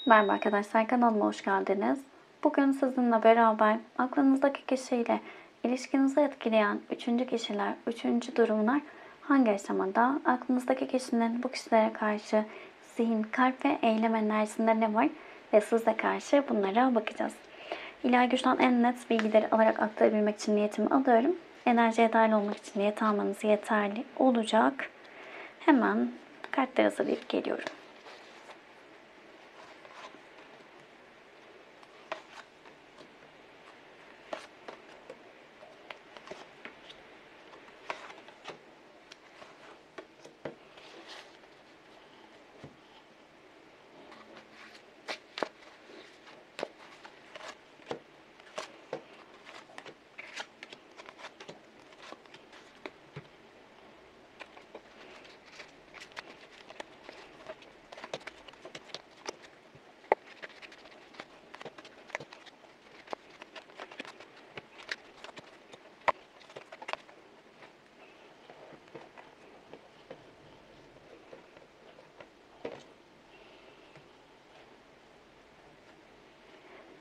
Merhaba arkadaşlar, kanalıma hoş geldiniz. Bugün sizinle beraber aklınızdaki kişiyle ilişkinizi etkileyen üçüncü kişiler, üçüncü durumlar hangi aşamada? Aklınızdaki kişinin bu kişilere karşı zihin, kalp ve eylem enerjisinde ne var? Ve size karşı bunlara bakacağız. İlahi güçten en net bilgileri alarak aktarabilmek için niyetimi alıyorum. Enerjiye dahil olmak için niyet almanız yeterli olacak. Hemen kartları hazırlayıp geliyorum.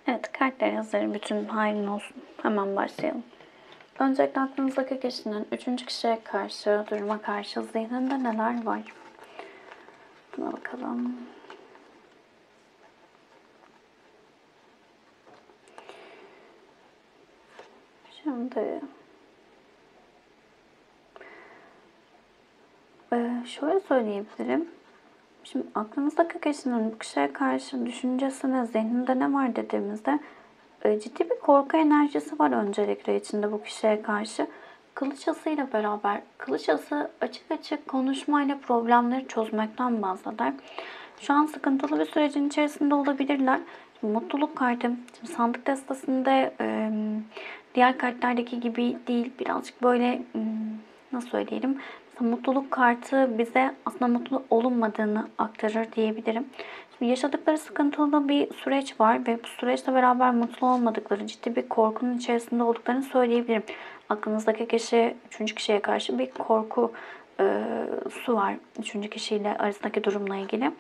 Evet, kartlar hazır. Bütün hayrın olsun. Hemen başlayalım. Öncelikle aklınızdaki kişinin üçüncü kişiye karşı, duruma karşı zihninde neler var? Buna bakalım. Şimdi şöyle söyleyebilirim. Şimdi aklınızdaki kişinin bu kişiye karşı düşüncesine, zihninde ne var dediğimizde ciddi bir korku enerjisi var öncelikle içinde bu kişiye karşı. Kılıç asıyla beraber, kılıç ası açık açık konuşmayla problemleri çözmekten bahseder. Şu an sıkıntılı bir sürecin içerisinde olabilirler. Şimdi mutluluk kartı, şimdi sandık destasında diğer kartlardaki gibi değil. Birazcık böyle nasıl söyleyelim? Mesela mutluluk kartı bize aslında mutlu olunmadığını aktarır diyebilirim. Şimdi yaşadıkları sıkıntılı bir süreç var ve bu süreçle beraber mutlu olmadıkları, ciddi bir korkunun içerisinde olduklarını söyleyebilirim. Aklınızdaki kişi, üçüncü kişiye karşı bir korku su var. Üçüncü kişiyle arasındaki durumla ilgili.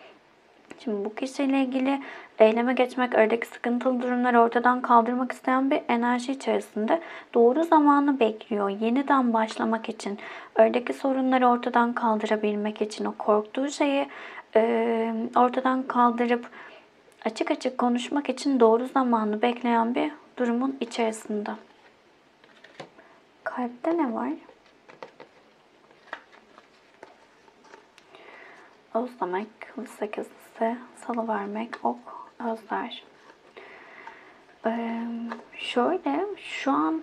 Şimdi bu kişiyle ilgili eyleme geçmek, aradaki sıkıntılı durumları ortadan kaldırmak isteyen bir enerji içerisinde doğru zamanı bekliyor. Yeniden başlamak için, aradaki sorunları ortadan kaldırabilmek için, o korktuğu şeyi ortadan kaldırıp açık açık konuşmak için doğru zamanı bekleyen bir durumun içerisinde. Kalpte ne var? Özlemek, kılıç sekizlisi, salıvermek, ok, özler. Şöyle, şu an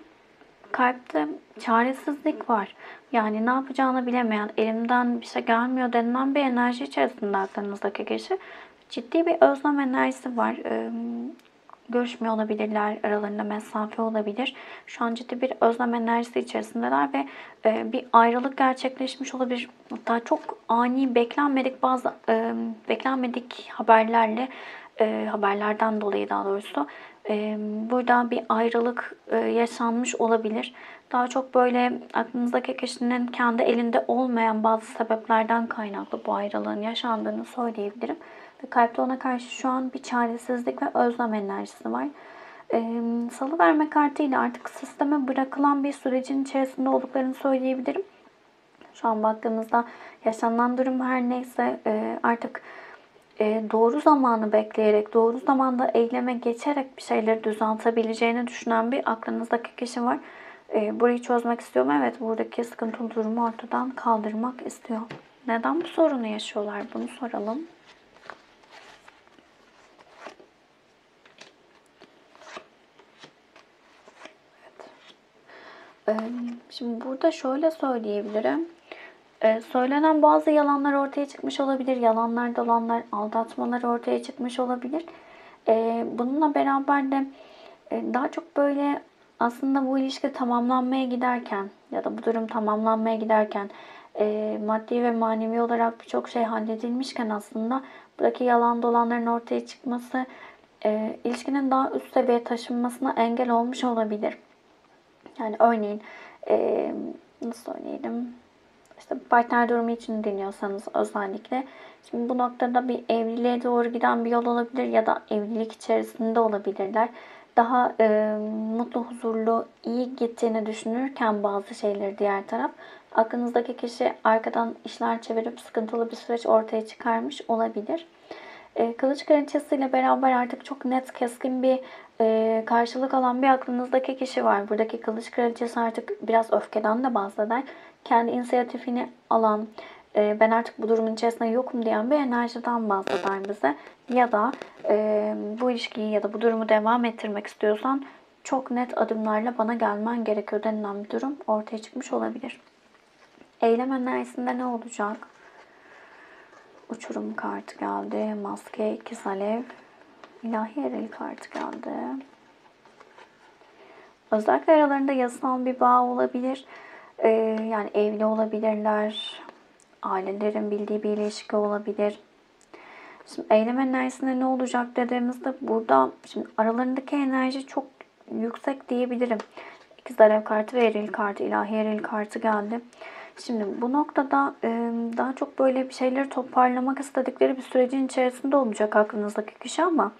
kalpte çaresizlik var. Yani ne yapacağını bilemeyen, elimden bir şey gelmiyor denilen bir enerji içerisinde aklınızdaki kişi. Ciddi bir özlem enerjisi var. Görüşmüyor olabilirler, aralarında mesafe olabilir. Şu an ciddi bir özlem enerjisi içerisindeler ve bir ayrılık gerçekleşmiş olabilir. Hatta çok ani, beklenmedik haberlerden dolayı daha doğrusu burada bir ayrılık yaşanmış olabilir. Daha çok böyle aklınızdaki kişinin kendi elinde olmayan bazı sebeplerden kaynaklı bu ayrılığın yaşandığını söyleyebilirim. Ve kalpte ona karşı şu an bir çaresizlik ve özlem enerjisi var. Salıverme kartıyla artık sisteme bırakılan bir sürecin içerisinde olduklarını söyleyebilirim. Şu an baktığımızda yaşanan durum her neyse artık doğru zamanı bekleyerek, doğru zamanda eyleme geçerek bir şeyleri düzeltebileceğini düşünen bir aklınızdaki kişi var. Burayı çözmek istiyorum. Evet, buradaki sıkıntılı durumu ortadan kaldırmak istiyor. Neden bu sorunu yaşıyorlar? Bunu soralım. Şimdi burada şöyle söyleyebilirim. Söylenen bazı yalanlar ortaya çıkmış olabilir. Yalanlar, dolanlar, aldatmalar ortaya çıkmış olabilir. Bununla beraber de daha çok böyle aslında bu ilişki tamamlanmaya giderken ya da bu durum tamamlanmaya giderken maddi ve manevi olarak birçok şey halledilmişken aslında buradaki yalan dolanların ortaya çıkması ilişkinin daha üst seviyeye taşınmasına engel olmuş olabilir. Yani örneğin nasıl söyleyelim? İşte partner durumu için dinliyorsanız özellikle. Şimdi bu noktada bir evliliğe doğru giden bir yol olabilir ya da evlilik içerisinde olabilirler. Daha mutlu, huzurlu, iyi gittiğini düşünürken bazı şeyleri diğer taraf, aklınızdaki kişi arkadan işler çevirip sıkıntılı bir süreç ortaya çıkarmış olabilir. Kılıç kraliçesi ile beraber artık çok net, keskin bir karşılık alan bir aklınızdaki kişi var. Buradaki kılıç kraliçesi artık biraz öfkeden de bahseder. Kendi inisiyatifini alan, ben artık bu durumun içerisinde yokum diyen bir enerjiden bahseder bize. Ya da bu ilişkiyi ya da bu durumu devam ettirmek istiyorsan çok net adımlarla bana gelmen gerekiyor denilen bir durum ortaya çıkmış olabilir. Eylem enerjisinde ne olacak? Uçurum kartı geldi. Maske, ikiz alev. İlahi eril kartı geldi. Özellikle aralarında yasal bir bağ olabilir. Yani evli olabilirler. Ailelerin bildiği bir ilişki olabilir. Şimdi eylem enerjisinde ne olacak dediğimizde burada şimdi aralarındaki enerji çok yüksek diyebilirim. İkiz alev kartı ve eril kartı, ilahi eril kartı geldi. Şimdi bu noktada daha çok böyle bir şeyleri toparlamak istedikleri bir sürecin içerisinde olacak aklınızdaki kişi ama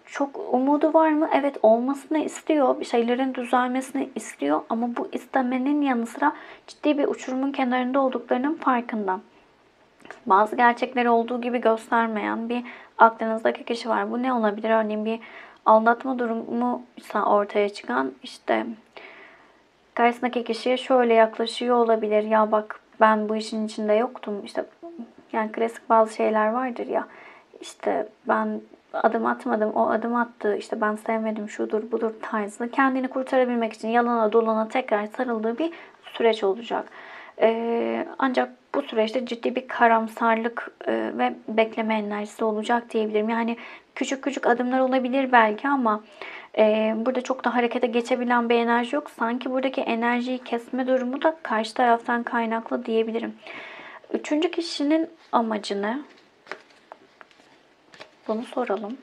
çok umudu var mı? Evet, olmasını istiyor. Bir şeylerin düzelmesini istiyor ama bu istemenin yanı sıra ciddi bir uçurumun kenarında olduklarının farkında. Bazı gerçekleri olduğu gibi göstermeyen bir aklınızdaki kişi var. Bu ne olabilir? Örneğin bir aldatma durumu ortaya çıkan, işte karşısındaki kişiye şöyle yaklaşıyor olabilir. Ya bak, ben bu işin içinde yoktum. İşte yani klasik bazı şeyler vardır ya. İşte ben adım atmadım, o adım attı. İşte ben sevmedim, şudur budur tarzı. Kendini kurtarabilmek için yalana dolana tekrar sarıldığı bir süreç olacak. Ancak bu süreçte ciddi bir karamsarlık ve bekleme enerjisi olacak diyebilirim. Yani küçük küçük adımlar olabilir belki ama burada çok da harekete geçebilen bir enerji yok. Sanki buradaki enerjiyi kesme durumu da karşı taraftan kaynaklı diyebilirim. Üçüncü kişinin amacı ne? Bunu soralım.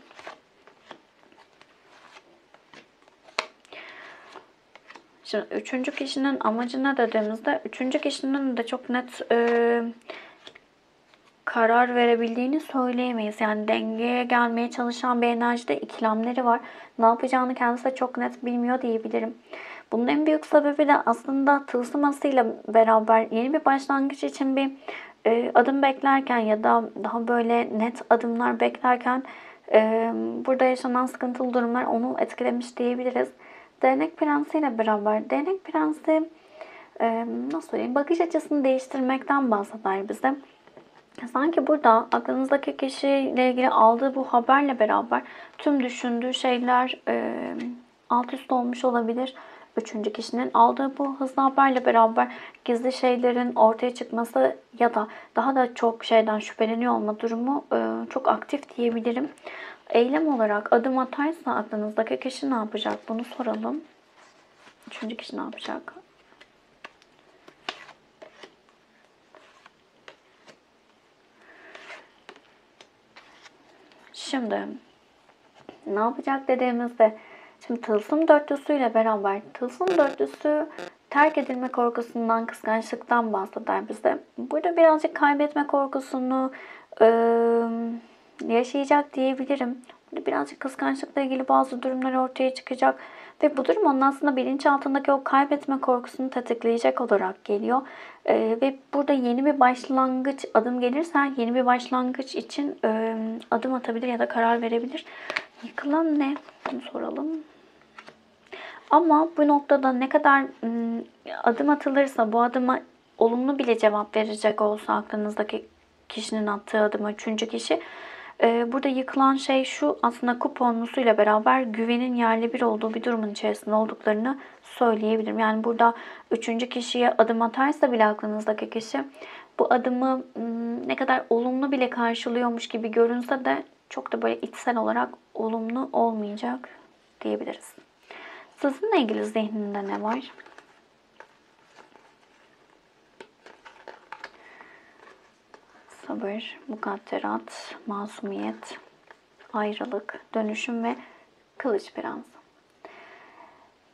Şimdi üçüncü kişinin amacı ne dediğimizde, üçüncü kişinin de çok net karar verebildiğini söyleyemeyiz. Yani dengeye gelmeye çalışan bir enerjide ikilemleri var. Ne yapacağını kendisi de çok net bilmiyor diyebilirim. Bunun en büyük sebebi de aslında tılsımasıyla beraber yeni bir başlangıç için bir adım beklerken ya da daha böyle net adımlar beklerken burada yaşanan sıkıntılı durumlar onu etkilemiş diyebiliriz. Değnek prensiyle beraber, değnek prensi nasıl söyleyeyim, bakış açısını değiştirmekten bahseder bize. Sanki burada aklınızdaki kişiyle ilgili aldığı bu haberle beraber tüm düşündüğü şeyler alt üst olmuş olabilir. Üçüncü kişinin aldığı bu hızlı haberle beraber gizli şeylerin ortaya çıkması ya da daha da çok şeyden şüpheleniyor olma durumu çok aktif diyebilirim. Eylem olarak adım atarsa aklınızdaki kişi ne yapacak? Bunu soralım. Üçüncü kişi ne yapacak? Şimdi ne yapacak dediğimizde, şimdi tılsım dörtlüsüyle beraber, tılsım dörtlüsü terk edilme korkusundan, kıskançlıktan bahseder bize. Burada birazcık kaybetme korkusunu yaşayacak diyebilirim. Burada birazcık kıskançlıkla ilgili bazı durumlar ortaya çıkacak. Ve bu durum onun aslında bilinçaltındaki o kaybetme korkusunu tetikleyecek olarak geliyor. Ve burada yeni bir başlangıç adım gelirse yeni bir başlangıç için adım atabilir ya da karar verebilir. Yıkılan ne? Bunu soralım. Ama bu noktada ne kadar adım atılırsa, bu adıma olumlu bile cevap verecek olsa aklınızdaki kişinin attığı adıma üçüncü kişi, burada yıkılan şey şu: aslında kuponlusuyla beraber güvenin yerli bir olduğu bir durumun içerisinde olduklarını söyleyebilirim. Yani burada üçüncü kişiye adım atarsa bile aklınızdaki kişi, bu adımı ne kadar olumlu bile karşılıyormuş gibi görünse de çok da böyle içsel olarak olumlu olmayacak diyebiliriz. Sizinle ilgili zihninde ne var? Sabır, mukadderat, masumiyet, ayrılık, dönüşüm ve kılıç prens.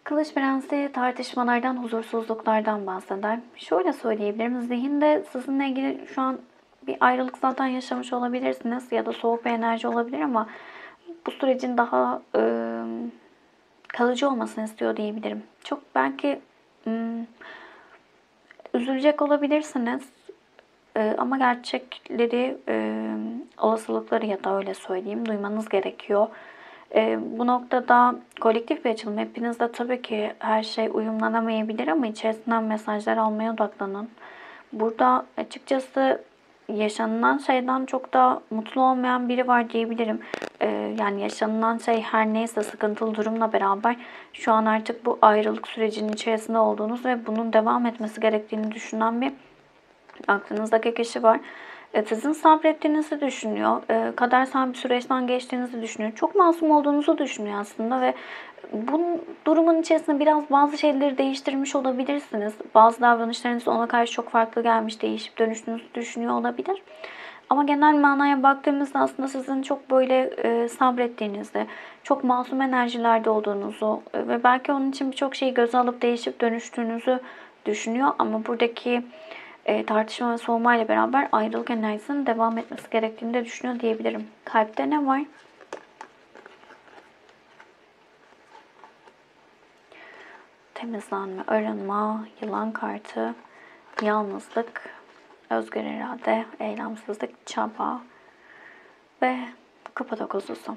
Kılıç Prensi tartışmalardan, huzursuzluklardan bahseder. Şöyle söyleyebilirim, zihinde sizinle ilgili şu an bir ayrılık zaten yaşamış olabilirsiniz ya da soğuk bir enerji olabilir ama bu sürecin daha kalıcı olmasını istiyor diyebilirim. Çok belki üzülecek olabilirsiniz. Ama gerçekleri, olasılıkları ya da öyle söyleyeyim, duymanız gerekiyor. Bu noktada kolektif bir açılım. Hepinizde tabii ki her şey uyumlanamayabilir ama içerisinden mesajlar almaya odaklanın. Burada açıkçası yaşanılan şeyden çok da mutlu olmayan biri var diyebilirim. Yani yaşanılan şey her neyse sıkıntılı durumla beraber şu an artık bu ayrılık sürecinin içerisinde olduğunuz ve bunun devam etmesi gerektiğini düşünen bir aklınızdaki kişi var. Sizin sabrettiğinizi düşünüyor. Kadersel bir süreçten geçtiğinizi düşünüyor. Çok masum olduğunuzu düşünüyor aslında ve bu durumun içerisinde biraz bazı şeyleri değiştirmiş olabilirsiniz. Bazı davranışlarınız ona karşı çok farklı gelmiş, değişip dönüştüğünüzü düşünüyor olabilir. Ama genel manaya baktığımızda aslında sizin çok böyle sabrettiğinizi, çok masum enerjilerde olduğunuzu ve belki onun için birçok şeyi göze alıp değişip dönüştüğünüzü düşünüyor. Ama buradaki tartışma ve soğumayla beraber ayrılık enerjisinin devam etmesi gerektiğini de düşünüyor diyebilirim. Kalpte ne var? Temizlenme, arınma, yılan kartı, yalnızlık, özgür irade, eylemsizlik, çaba ve kupa dokuzusu.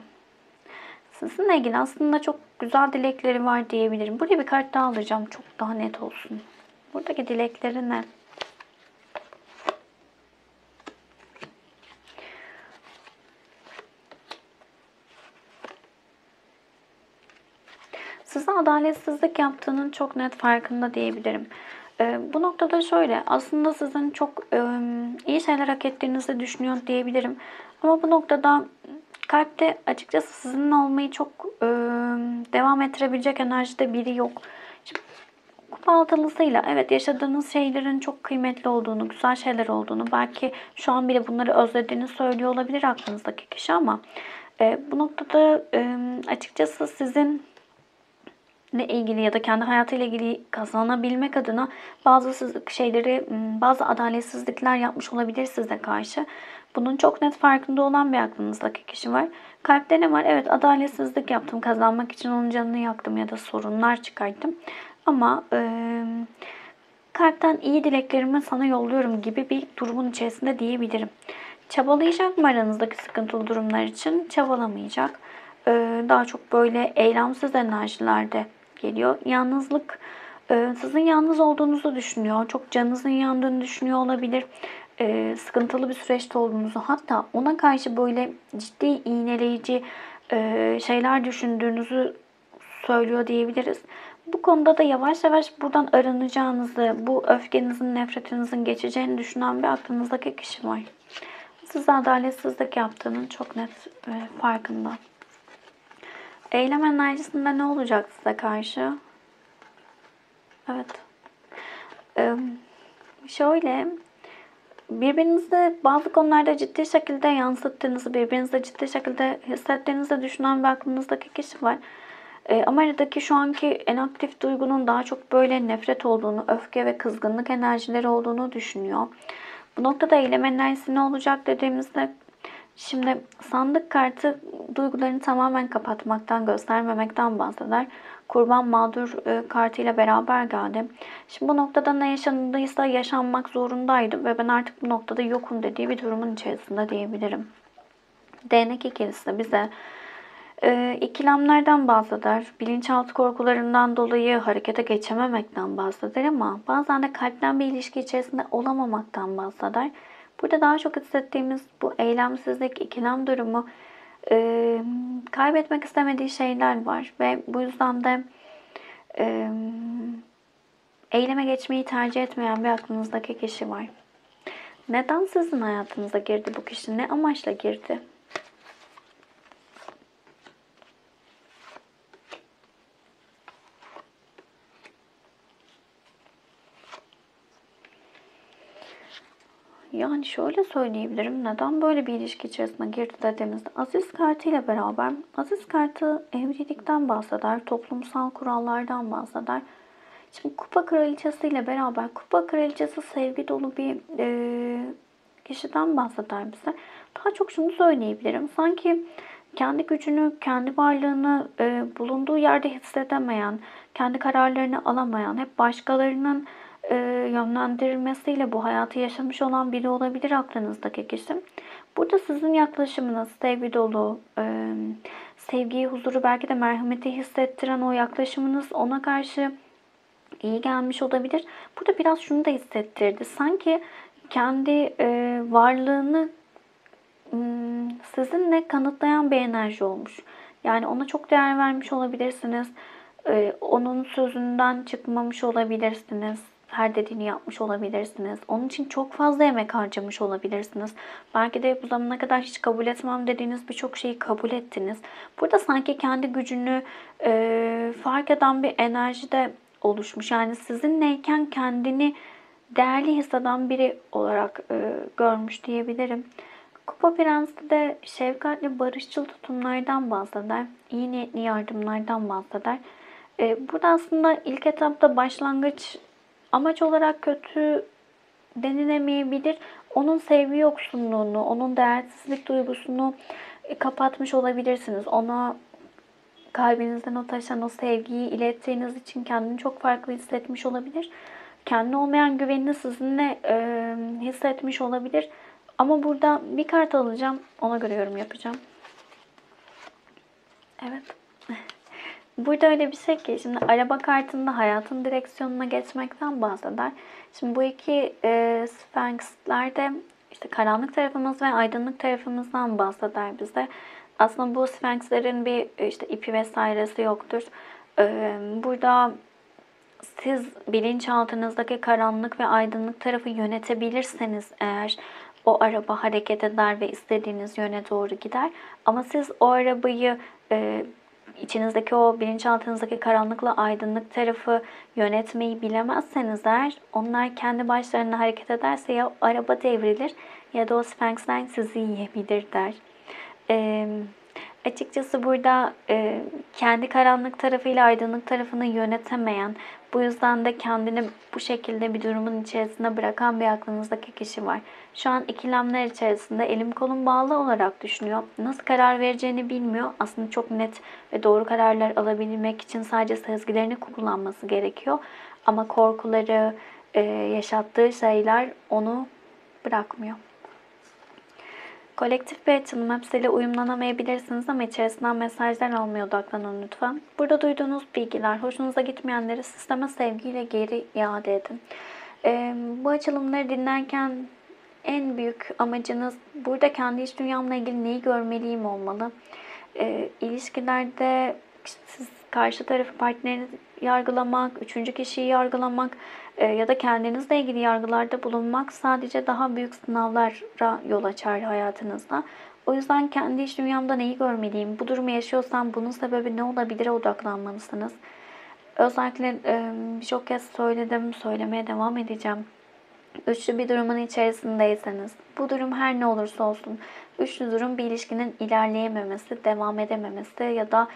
Sizinle ilgili aslında çok güzel dilekleri var diyebilirim. Buraya bir kart daha alacağım. Çok daha net olsun. Buradaki dilekleri ne? Size adaletsizlik yaptığının çok net farkında diyebilirim. Bu noktada şöyle, aslında sizin çok iyi şeyler hak ettiğinizi düşünüyor diyebilirim. Ama bu noktada kalpte açıkçası sizinle olmayı çok devam ettirebilecek enerjide biri yok. Şimdi, kupa altılısıyla evet yaşadığınız şeylerin çok kıymetli olduğunu, güzel şeyler olduğunu, belki şu an bile bunları özlediğini söylüyor olabilir aklınızdaki kişi ama bu noktada açıkçası sizin ilgili ya da kendi hayatıyla ilgili kazanabilmek adına bazı şeyleri, bazı adaletsizlikler yapmış olabilir size karşı. Bunun çok net farkında olan bir aklınızdaki kişi var. Kalpte ne var? Evet adaletsizlik yaptım. Kazanmak için onun canını yaktım ya da sorunlar çıkarttım. Ama kalpten iyi dileklerimi sana yolluyorum gibi bir durumun içerisinde diyebilirim. Çabalayacak mı aranızdaki sıkıntılı durumlar için? Çabalamayacak. Daha çok böyle eylemsiz enerjilerde geliyor. Yalnızlık, sizin yalnız olduğunuzu düşünüyor. Çok canınızın yandığını düşünüyor olabilir. Sıkıntılı bir süreçte olduğunuzu, hatta ona karşı böyle ciddi iğneleyici şeyler düşündüğünüzü söylüyor diyebiliriz. Bu konuda da yavaş yavaş buradan arınacağınızı, bu öfkenizin, nefretinizin geçeceğini düşünen bir aklınızdaki kişi var. Size adaletsizlik yaptığının çok net farkında. Eylem enerjisinde ne olacak size karşı? Evet. Şöyle, birbirinizi bazı konularda ciddi şekilde yansıttığınızı, birbirinizde ciddi şekilde hissettiğinizi düşünen bir aklınızdaki kişi var. Ama aradaki şu anki en aktif duygunun daha çok böyle nefret olduğunu, öfke ve kızgınlık enerjileri olduğunu düşünüyor. Bu noktada eylem enerjisi ne olacak dediğimizde, şimdi sandık kartı duygularını tamamen kapatmaktan, göstermemekten bahseder. Kurban mağdur kartıyla beraber geldi. Şimdi bu noktada ne yaşandıysa yaşanmak zorundaydı ve ben artık bu noktada yokum dediği bir durumun içerisinde diyebilirim. Değnek ikilisi de bize ikilemlerden bahseder. Bilinçaltı korkularından dolayı harekete geçememekten bahseder ama bazen de kalpten bir ilişki içerisinde olamamaktan bahseder. Burada daha çok hissettiğimiz bu eylemsizlik, ikilem durumu, kaybetmek istemediği şeyler var ve bu yüzden de e, eyleme geçmeyi tercih etmeyen bir aklınızdaki kişi var. Neden sizin hayatınıza girdi bu kişi? Ne amaçla girdi? Yani şöyle söyleyebilirim. Neden böyle bir ilişki içerisine girdi dediğimizde Aziz kartı ile beraber Aziz kartı evlilikten bahseder, toplumsal kurallardan bahseder. Şimdi Kupa Kraliçesi ile beraber Kupa Kraliçesi sevgi dolu bir kişiden bahseder bize. Daha çok şunu söyleyebilirim. Sanki kendi gücünü, kendi varlığını bulunduğu yerde hissedemeyen, kendi kararlarını alamayan, hep başkalarının yönlendirilmesiyle bu hayatı yaşamış olan biri olabilir aklınızdaki kişi. Burada sizin yaklaşımınız sevgi dolu, sevgiyi, huzuru, belki de merhameti hissettiren o yaklaşımınız ona karşı iyi gelmiş olabilir. Burada biraz şunu da hissettirdi. Sanki kendi varlığını sizinle kanıtlayan bir enerji olmuş. Yani ona çok değer vermiş olabilirsiniz. Onun sözünden çıkmamış olabilirsiniz. Her dediğini yapmış olabilirsiniz. Onun için çok fazla emek harcamış olabilirsiniz. Belki de bu zamana kadar hiç kabul etmem dediğiniz birçok şeyi kabul ettiniz. Burada sanki kendi gücünü fark eden bir enerji de oluşmuş. Yani sizinleyken kendini değerli hisseden biri olarak görmüş diyebilirim. Kupa Prensi de şefkatli, barışçıl tutumlardan bahseder. İyi niyetli yardımlardan bahseder. Burada aslında ilk etapta başlangıç amaç olarak kötü denilemeyebilir. Onun sevgi yoksunluğunu, onun değersizlik duygusunu kapatmış olabilirsiniz. Ona kalbinizden o taşan o sevgiyi ilettiğiniz için kendini çok farklı hissetmiş olabilir. Kendine olmayan güvenini sizinle hissetmiş olabilir. Ama burada bir kart alacağım. Ona göre yorum yapacağım. Evet. Burada öyle bir şey ki şimdi araba kartında hayatın direksiyonuna geçmekten bahseder. Şimdi bu iki Sphinx'ler de işte karanlık tarafımız ve aydınlık tarafımızdan bahseder bize. Aslında bu Sphinx'lerin bir işte ipi vesairesi yoktur. Burada siz bilinçaltınızdaki karanlık ve aydınlık tarafı yönetebilirseniz eğer o araba hareket eder ve istediğiniz yöne doğru gider. Ama siz o arabayı içinizdeki o bilinçaltınızdaki karanlıkla aydınlık tarafı yönetmeyi bilemezseniz eğer onlar kendi başlarına hareket ederse ya araba devrilir ya da o Sphinx'ler sizi yiyebilir der. Açıkçası burada kendi karanlık tarafıyla aydınlık tarafını yönetemeyen, bu yüzden de kendini bu şekilde bir durumun içerisine bırakan bir aklınızdaki kişi var. Şu an ikilemler içerisinde elim kolum bağlı olarak düşünüyor. Nasıl karar vereceğini bilmiyor. Aslında çok net ve doğru kararlar alabilmek için sadece sezgilerini kullanması gerekiyor. Ama korkuları, yaşattığı şeyler onu bırakmıyor. Kolektif bir açılım, hepsiyle uyumlanamayabilirsiniz ama içerisinden mesajlar almaya odaklanın lütfen. Burada duyduğunuz bilgiler, hoşunuza gitmeyenleri sisteme sevgiyle geri iade edin. Bu açılımları dinlerken en büyük amacınız burada kendi iç dünyamla ilgili neyi görmeliyim olmalı. İlişkilerde işte siz karşı tarafı, partnerini yargılamak, üçüncü kişiyi yargılamak ya da kendinizle ilgili yargılarda bulunmak sadece daha büyük sınavlara yol açar hayatınızda. O yüzden kendi iç dünyamda neyi görmeliyim, bu durumu yaşıyorsam bunun sebebi ne olabilire odaklanmalısınız. Özellikle birçok kez söyledim, söylemeye devam edeceğim. Üçlü bir durumun içerisindeyseniz, bu durum her ne olursa olsun, üçlü durum bir ilişkinin ilerleyememesi, devam edememesi ya da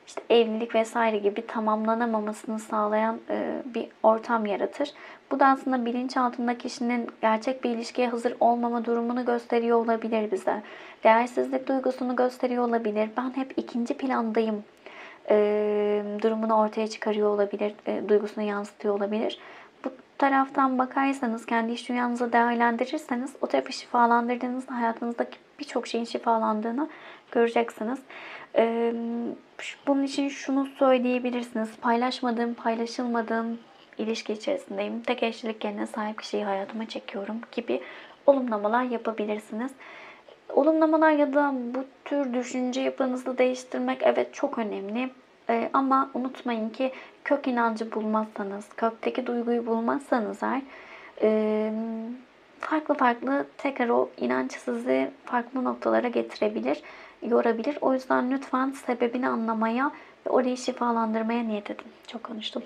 işte evlilik vesaire gibi tamamlanamamasını sağlayan bir ortam yaratır. Bu da aslında bilinçaltında kişinin gerçek bir ilişkiye hazır olmama durumunu gösteriyor olabilir bize. Değersizlik duygusunu gösteriyor olabilir. Ben hep ikinci plandayım durumunu ortaya çıkarıyor olabilir, duygusunu yansıtıyor olabilir. Bu taraftan bakarsanız, kendi iç dünyanızı değerlendirirseniz o tarafı şifalandırdığınızda hayatınızdaki birçok şeyin şifalandığını göreceksiniz. Bunun için şunu söyleyebilirsiniz. Paylaşmadığım, paylaşılmadığım ilişki içerisindeyim. Tek eşlilik genine sahip kişiyi hayatıma çekiyorum gibi olumlamalar yapabilirsiniz. Olumlamalar ya da bu tür düşünce yapınızı değiştirmek evet çok önemli. Ama unutmayın ki kök inancı bulmazsanız, kökteki duyguyu bulmazsanız eğer farklı farklı tekrar o inanç sizi farklı noktalara getirebilir, yorabilir. O yüzden lütfen sebebini anlamaya ve orayı şifalandırmaya niyet edin. Çok konuştum.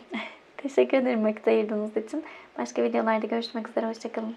Teşekkür ederim vakit ayırdığınız için. Başka videolarda görüşmek üzere. Hoşçakalın.